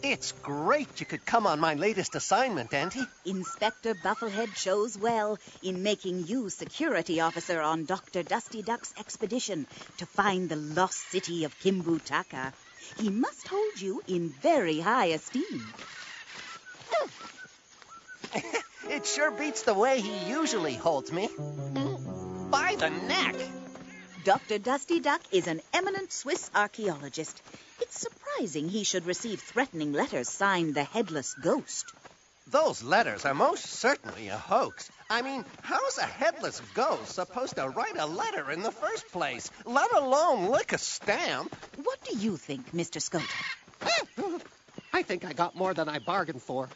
It's great you could come on my latest assignment, Auntie. Inspector Bufflehead chose well in making you security officer on Dr. Dusty Duck's expedition to find the lost city of Kimbutaka. He must hold you in very high esteem. It sure beats the way he usually holds me. By the neck. Dr. Dusty Duck is an eminent Swiss archaeologist. It's surprising he should receive threatening letters signed the Headless Ghost. Those letters are most certainly a hoax. I mean, how's a headless ghost supposed to write a letter in the first place, let alone lick a stamp? What do you think, Mr. Scoter? I think I got more than I bargained for.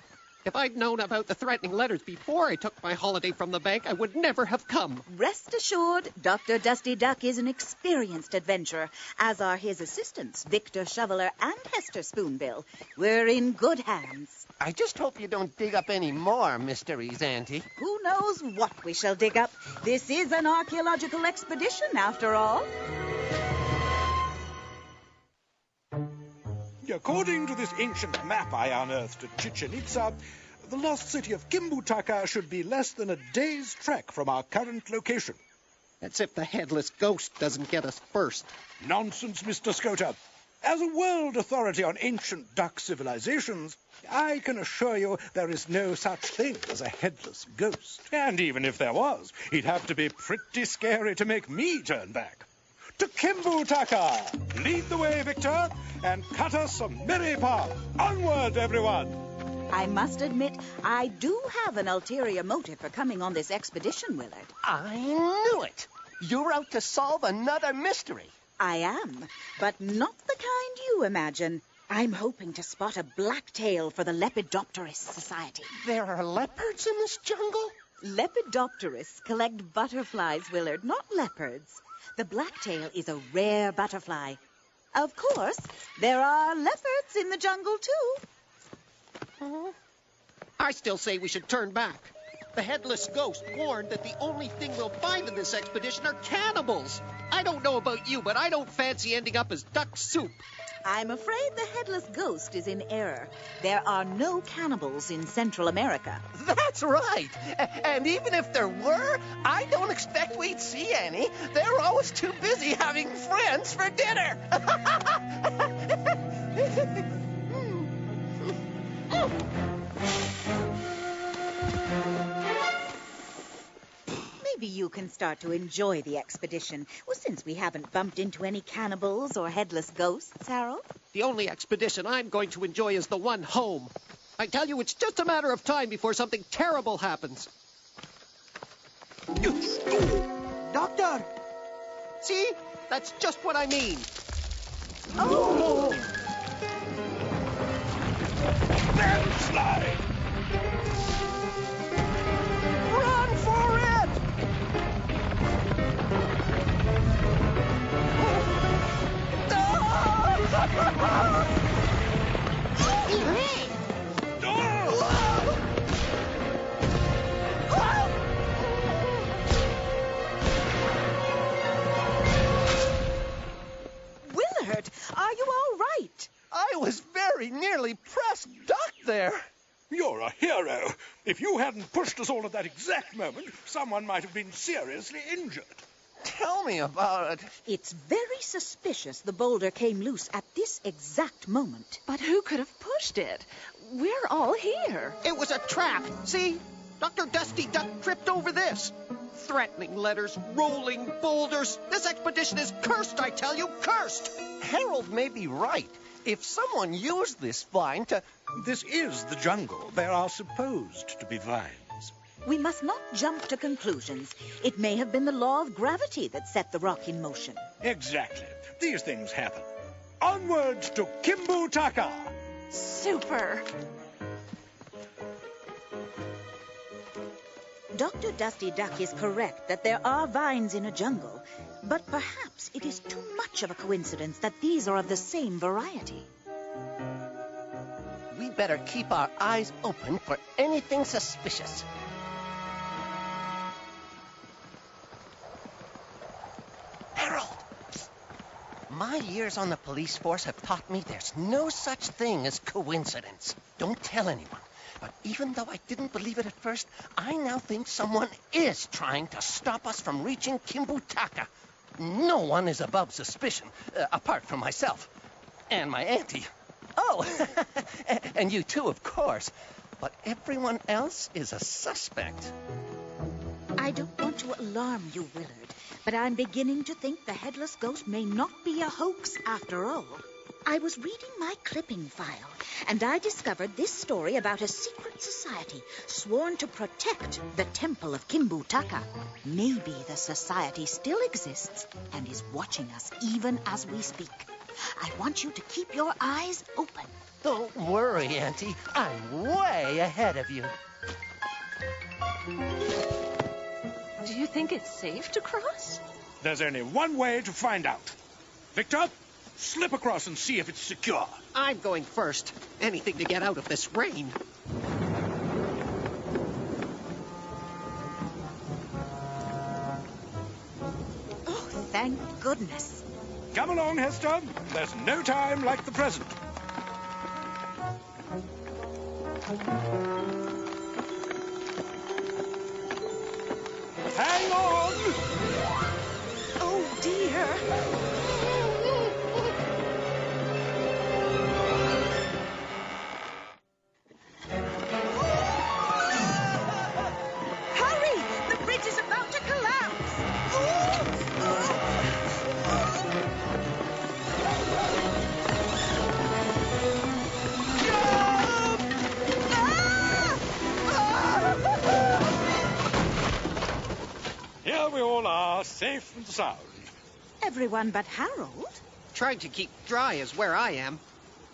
If I'd known about the threatening letters before I took my holiday from the bank, I would never have come. Rest assured, Dr. Dusty Duck is an experienced adventurer, as are his assistants, Victor Shoveler and Hester Spoonbill. We're in good hands. I just hope you don't dig up any more mysteries, Auntie. Who knows what we shall dig up? This is an archaeological expedition, after all. According to this ancient map I unearthed at Chichen Itza, the lost city of Kimbutaka should be less than a day's trek from our current location. That's if the Headless Ghost doesn't get us first. Nonsense, Mr. Scoter. As a world authority on ancient duck civilizations, I can assure you there is no such thing as a headless ghost. And even if there was, he'd have to be pretty scary to make me turn back. To Kimbutaka! Lead the way, Victor, and cut us a merry path. Onward, everyone! I must admit, I do have an ulterior motive for coming on this expedition, Willard. I knew it! You're out to solve another mystery. I am, but not the kind you imagine. I'm hoping to spot a blacktail for the Lepidopterist Society. There are leopards in this jungle? Lepidopterists collect butterflies, Willard, not leopards. The blacktail is a rare butterfly. Of course, there are leopards in the jungle, too. I still say we should turn back. The Headless Ghost warned that the only thing we'll find in this expedition are cannibals. I don't know about you, but I don't fancy ending up as duck soup. I'm afraid the Headless Ghost is in error. There are no cannibals in Central America. That's right. And even if there were, I don't expect we'd see any. They're always too busy having friends for dinner. Maybe you can start to enjoy the expedition. Well, since we haven't bumped into any cannibals or headless ghosts, Harold. The only expedition I'm going to enjoy is the one home. I tell you, it's just a matter of time before something terrible happens. Doctor! See? That's just what I mean. Oh! Landslide! Run for it! Willard, are you all right? I was very very nearly pressed Duck there. You're a hero. If you hadn't pushed us all at that exact moment, someone might have been seriously injured. Tell me about it. It's very suspicious the boulder came loose at this exact moment. But who could have pushed it? We're all here. It was a trap. See? Dr. Dusty Duck tripped over this. Threatening letters, rolling boulders. This expedition is cursed, I tell you, cursed. Harold may be right. If someone used this vine to... This is the jungle. There are supposed to be vines. We must not jump to conclusions. It may have been the law of gravity that set the rock in motion. Exactly. These things happen. Onward to Kimbu Taka! Super. Dr. Dusty Duck is correct that there are vines in a jungle, but perhaps it is too much of a coincidence that these are of the same variety. We better keep our eyes open for anything suspicious. Harold! My years on the police force have taught me there's no such thing as coincidence. Don't tell anyone. But even though I didn't believe it at first, I now think someone is trying to stop us from reaching Kimbu Taka. No one is above suspicion, apart from myself. And my auntie. Oh, and you too, of course. But everyone else is a suspect. I don't want to alarm you, Willard, but I'm beginning to think the headless ghost may not be a hoax after all. I was reading my clipping file, and I discovered this story about a secret society sworn to protect the Temple of Kimbu Taka. Maybe the society still exists and is watching us even as we speak. I want you to keep your eyes open. Don't worry, Auntie. I'm way ahead of you. Do you think it's safe to cross? There's only one way to find out. Victor, slip across and see if it's secure. I'm going first. Anything to get out of this rain. Oh, thank goodness. Come along, Hester. There's no time like the present. Hang on! Oh, dear. Hurry! The bridge is about to collapse! Here we all are, safe and sound. Everyone but Harold? Trying to keep dry is where I am.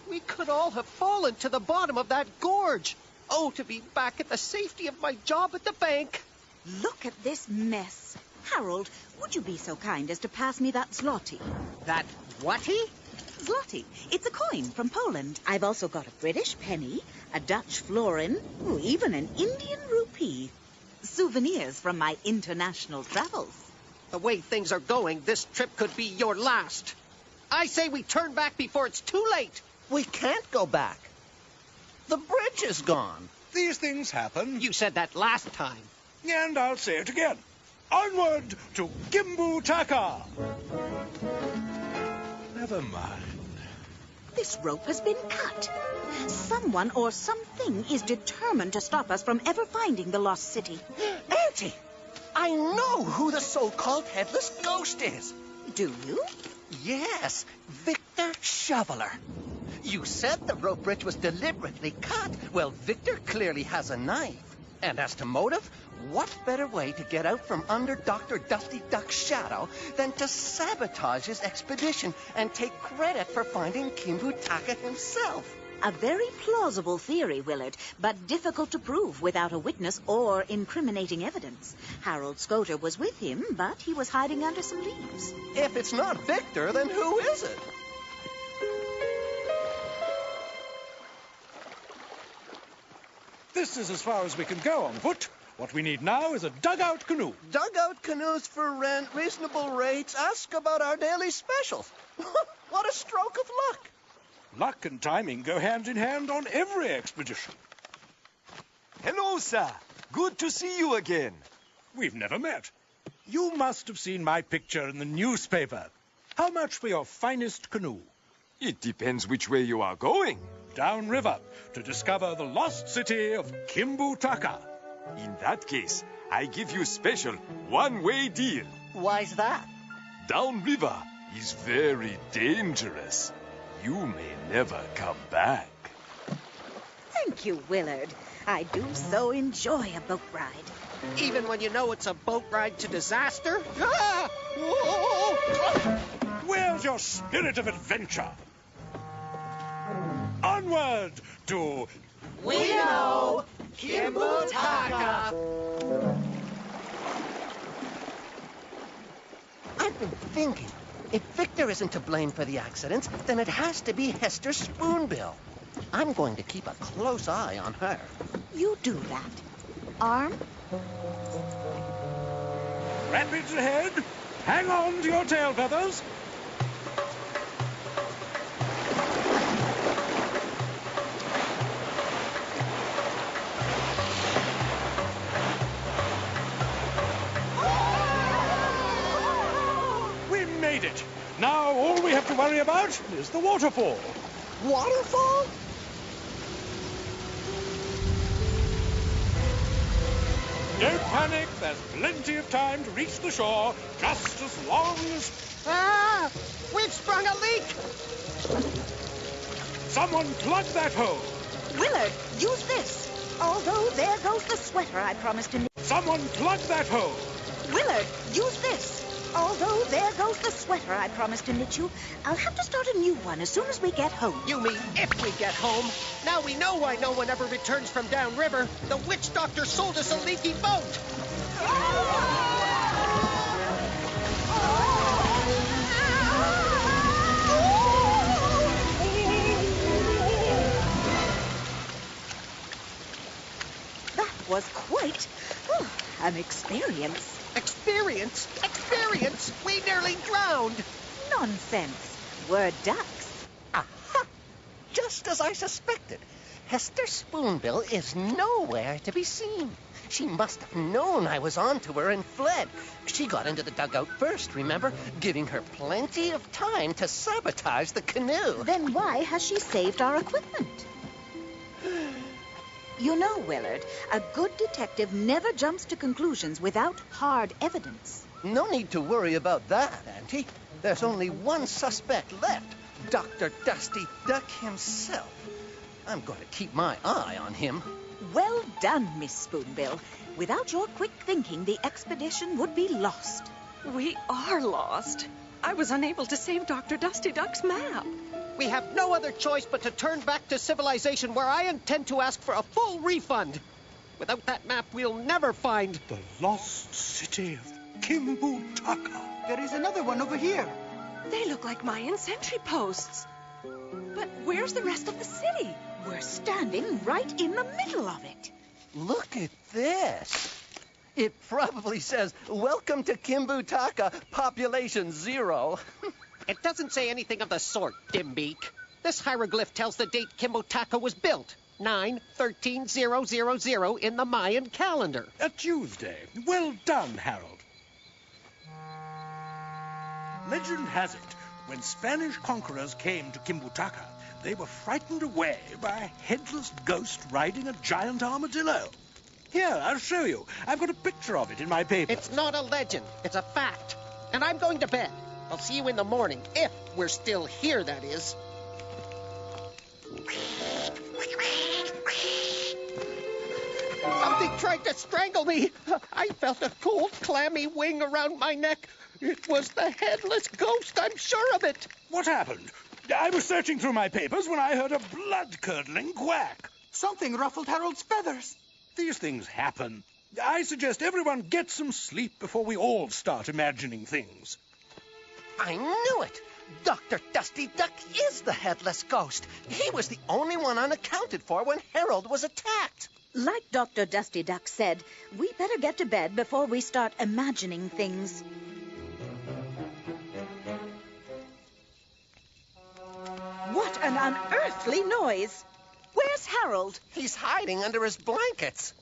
We could all have fallen to the bottom of that gorge. Oh, to be back at the safety of my job at the bank. Look at this mess. Harold, would you be so kind as to pass me that zloty? That whaty? Zloty. It's a coin from Poland. I've also got a British penny, a Dutch florin, even an Indian rupee. Souvenirs from my international travels. The way things are going, this trip could be your last. I say we turn back before it's too late. We can't go back. The bridge is gone. These things happen. You said that last time. And I'll say it again. Onward to Kimbu Taka! Never mind. This rope has been cut. Someone or something is determined to stop us from ever finding the lost city. Auntie, I know who the so-called headless ghost is. Do you? Yes, Victor Shoveler. You said the rope bridge was deliberately cut. Well, Victor clearly has a knife. And as to motive, what better way to get out from under Dr. Dusty Duck's shadow than to sabotage his expedition and take credit for finding Kimbu Taka himself? A very plausible theory, Willard, but difficult to prove without a witness or incriminating evidence. Harold Scoter was with him, but he was hiding under some leaves. If it's not Victor, then who is it? This is as far as we can go on foot. What we need now is a dugout canoe. Dugout canoes for rent, reasonable rates. Ask about our daily specials. What a stroke of luck. Luck and timing go hand in hand on every expedition. Hello, sir. Good to see you again. We've never met. You must have seen my picture in the newspaper. How much for your finest canoe? It depends which way you are going. Downriver, to discover the lost city of Kimbutaka. In that case, I give you special one-way deal. Why's that? Downriver is very dangerous. You may never come back. Thank you, Willard. I do so enjoy a boat ride. Even when you know it's a boat ride to disaster? Ah! Whoa! Where's your spirit of adventure? Onward to... We know Kimbutaka! I've been thinking. If Victor isn't to blame for the accidents, then it has to be Hester Spoonbill. I'm going to keep a close eye on her. You do that. Arm? Rapids ahead. Hang on to your tail feathers. We made it. Now all we have to worry about is the waterfall. Waterfall? Don't panic. There's plenty of time to reach the shore, just as long as... Ah! We've sprung a leak! Someone plug that hole. Willard, use this. Although there goes the sweater I promised to... Someone plug that hole. Willard, use this. Although there goes the sweater I promised to knit you, I'll have to start a new one as soon as we get home. You mean if we get home? Now we know why no one ever returns from downriver. The witch doctor sold us a leaky boat. That was quite an experience. Experience? Experience? We nearly drowned. Nonsense. We're ducks. Aha! Just as I suspected. Hester Spoonbill is nowhere to be seen. She must have known I was on to her and fled. She got into the dugout first, remember? Giving her plenty of time to sabotage the canoe. Then why has she saved our equipment? You know, Willard, a good detective never jumps to conclusions without hard evidence. No need to worry about that, Auntie. There's only one suspect left. Dr. Dusty Duck himself. I'm going to keep my eye on him. Well done, Miss Spoonbill. Without your quick thinking, the expedition would be lost. We are lost. I was unable to save Dr. Dusty Duck's map. We have no other choice but to turn back to civilization, where I intend to ask for a full refund. Without that map, we'll never find... The lost city of Kimbutaka. There is another one over here. They look like Mayan sentry posts. But where's the rest of the city? We're standing right in the middle of it. Look at this. It probably says, "Welcome to Kimbutaka, population 0." It doesn't say anything of the sort, Dimbeak. This hieroglyph tells the date Kimbutaka was built. 9/13/000 in the Mayan calendar. A Tuesday. Well done, Harold. Legend has it, when Spanish conquerors came to Kimbutaka, they were frightened away by a headless ghost riding a giant armadillo. Here, I'll show you. I've got a picture of it in my paper. It's not a legend. It's a fact. And I'm going to bed. I'll see you in the morning, if we're still here, that is. Something tried to strangle me. I felt a cold, clammy wing around my neck. It was the headless ghost, I'm sure of it. What happened? I was searching through my papers when I heard a blood-curdling quack. Something ruffled Harold's feathers. These things happen. I suggest everyone get some sleep before we all start imagining things. I knew it. Dr. Dusty Duck is the headless ghost. He was the only one unaccounted for when Harold was attacked. Like Dr. Dusty Duck said, we better get to bed before we start imagining things. What an unearthly noise? Where's Harold? He's hiding under his blankets.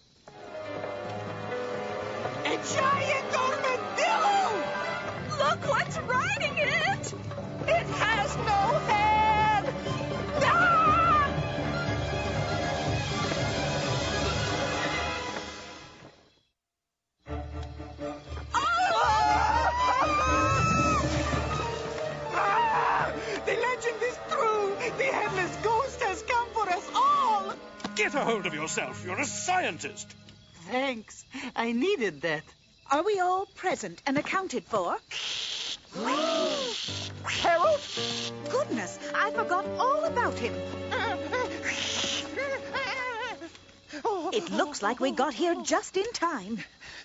A giant armadillo! Look what's riding it! It has no head! Ah! The legend is true! The headless ghost has come for us all! Get a hold of yourself. You're a scientist. Thanks. I needed that. Are we all present and accounted for? Harold? Goodness, I forgot all about him. It looks like we got here just in time.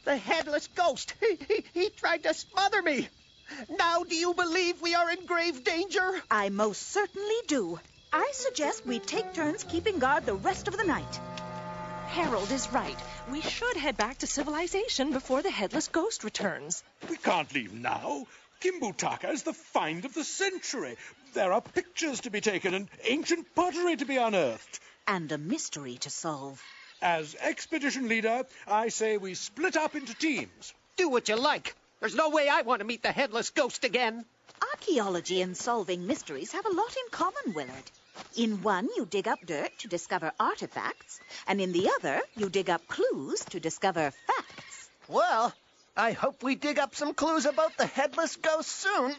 The headless ghost. He tried to smother me. Now do you believe we are in grave danger? I most certainly do. I suggest we take turns keeping guard the rest of the night. Harold is right. We should head back to civilization before the headless ghost returns. We can't leave now. Kimbutaka is the find of the century. There are pictures to be taken and ancient pottery to be unearthed. And a mystery to solve. As expedition leader, I say we split up into teams. Do what you like. There's no way I want to meet the headless ghost again. Archaeology and solving mysteries have a lot in common, Willard. In one, you dig up dirt to discover artifacts, and in the other, you dig up clues to discover facts. Well, I hope we dig up some clues about the headless ghost soon.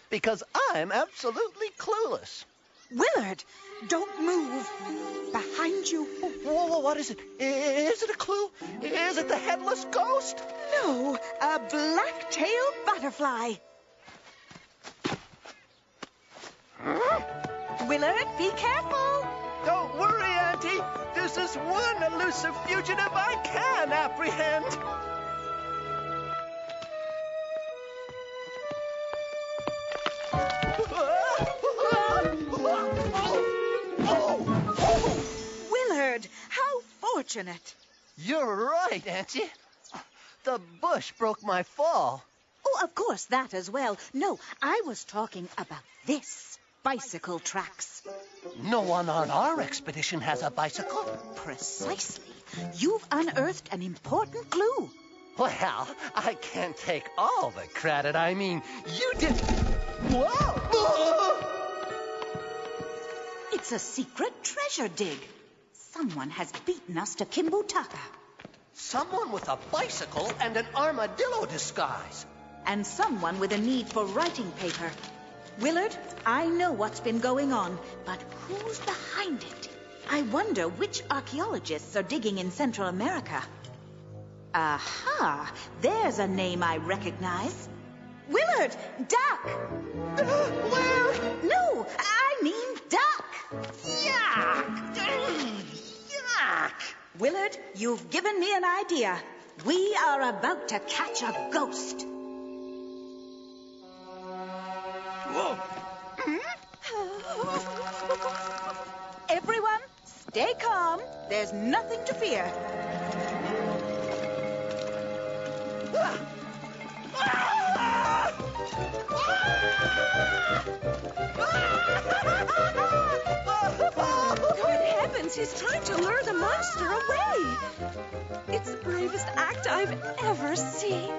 Because I'm absolutely clueless. Willard, don't move. Behind you. Whoa, what is it? Is it a clue? Is it the headless ghost? No, a black-tailed butterfly. Willard, be careful. Don't worry, Auntie. This is one elusive fugitive I can apprehend. Willard, how fortunate. You're right, Auntie. The bush broke my fall. Oh, of course, that as well. No, I was talking about this. Bicycle tracks. No one on our expedition has a bicycle. Precisely. You've unearthed an important clue. Well, I can't take all the credit. I mean, you did... Whoa! It's a secret treasure dig. Someone has beaten us to Kimbutaka. Someone with a bicycle and an armadillo disguise. And someone with a need for writing paper. Willard, I know what's been going on, but who's behind it? I wonder which archaeologists are digging in Central America. Aha! There's a name I recognize. Willard! Duck! Where? No, I mean duck! Yuck! Yuck! Willard, you've given me an idea. We are about to catch a ghost. Whoa. Everyone, stay calm. There's nothing to fear. Good heavens, he's trying to lure the monster away. It's the bravest act I've ever seen.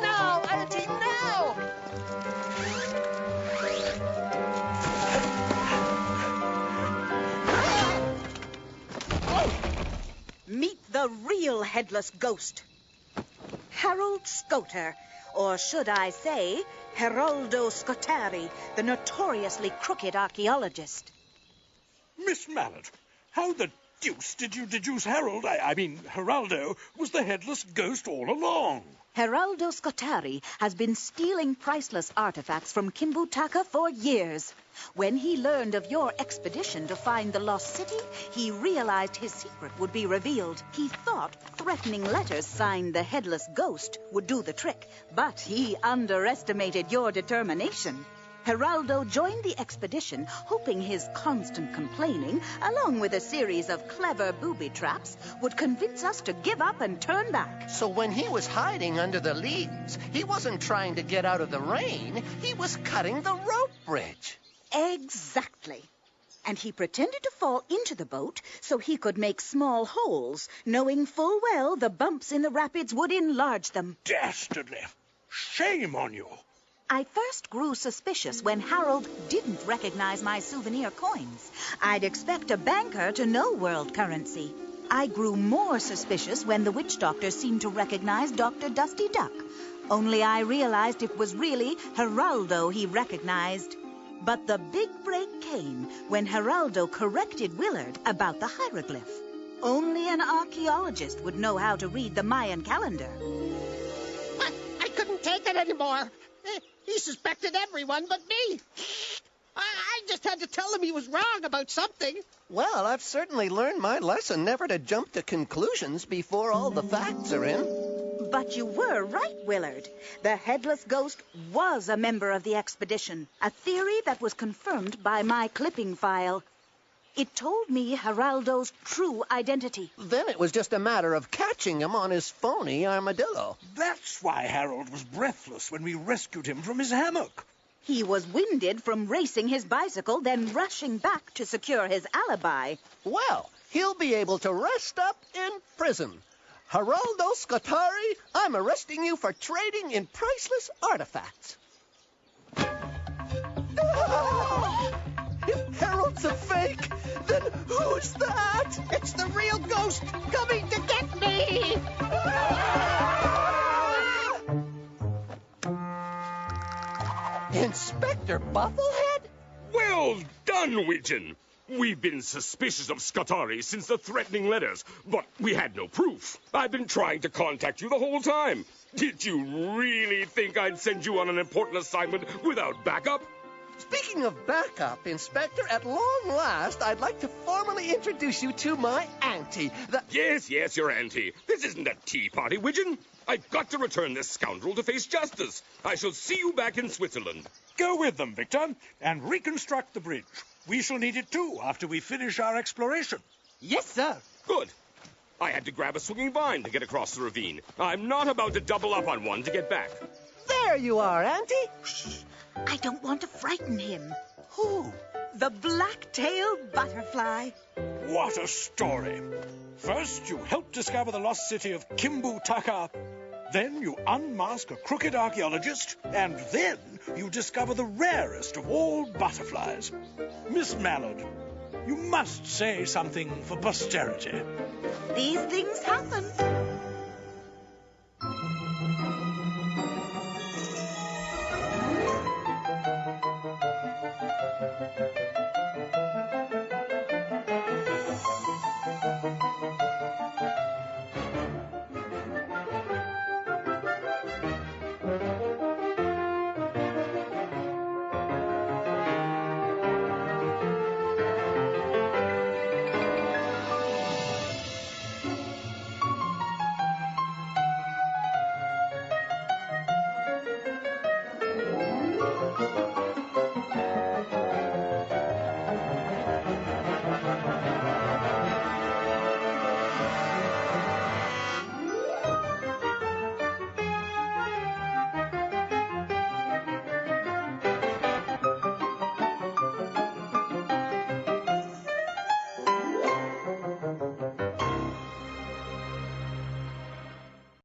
Now, Auntie, now! Meet the real headless ghost. Harold Scoter, or should I say, Geraldo Scotari, the notoriously crooked archaeologist. Miss Mallard, how the deuce did you deduce Harold, I mean Geraldo, was the headless ghost all along? Geraldo Scotari has been stealing priceless artifacts from Kimbutaka for years. When he learned of your expedition to find the lost city, he realized his secret would be revealed. He thought threatening letters signed the Headless Ghost would do the trick, but he underestimated your determination. Geraldo joined the expedition, hoping his constant complaining, along with a series of clever booby traps, would convince us to give up and turn back. So when he was hiding under the leaves, he wasn't trying to get out of the rain. He was cutting the rope bridge. Exactly. And he pretended to fall into the boat so he could make small holes, knowing full well the bumps in the rapids would enlarge them. Dastardly! Shame on you! I first grew suspicious when Harold didn't recognize my souvenir coins. I'd expect a banker to know world currency. I grew more suspicious when the witch doctor seemed to recognize Dr. Dusty Duck. Only I realized it was really Geraldo he recognized. But the big break came when Geraldo corrected Willard about the hieroglyph. Only an archaeologist would know how to read the Mayan calendar. I couldn't take it anymore. He suspected everyone but me. I just had to tell him he was wrong about something. Well, I've certainly learned my lesson never to jump to conclusions before all the facts are in. But you were right, Willard. The headless ghost was a member of the expedition, a theory that was confirmed by my clipping file. It told me Geraldo's true identity. Then it was just a matter of catching him on his phony armadillo. That's why Harold was breathless when we rescued him from his hammock. He was winded from racing his bicycle, then rushing back to secure his alibi. Well, he'll be able to rest up in prison. Geraldo Scutari, I'm arresting you for trading in priceless artifacts. If Harold's a fake, then who's that? It's the real ghost coming to get me! Inspector Bufflehead? Well done, Widgeon. We've been suspicious of Scutari since the threatening letters, but we had no proof. I've been trying to contact you the whole time. Did you really think I'd send you on an important assignment without backup? Speaking of backup, Inspector, at long last, I'd like to formally introduce you to my auntie, the... Yes, your auntie. This isn't a tea party, Widgeon. I've got to return this scoundrel to face justice. I shall see you back in Switzerland. Go with them, Victor, and reconstruct the bridge. We shall need it too after we finish our exploration. Yes, sir. Good. I had to grab a swinging vine to get across the ravine. I'm not about to double up on one to get back. There you are, Auntie. Shh. I don't want to frighten him. Who? The black-tailed butterfly. What a story. First, you help discover the lost city of Kimbu Taka. Then you unmask a crooked archaeologist. And then you discover the rarest of all butterflies. Miss Mallard, you must say something for posterity. These things happen.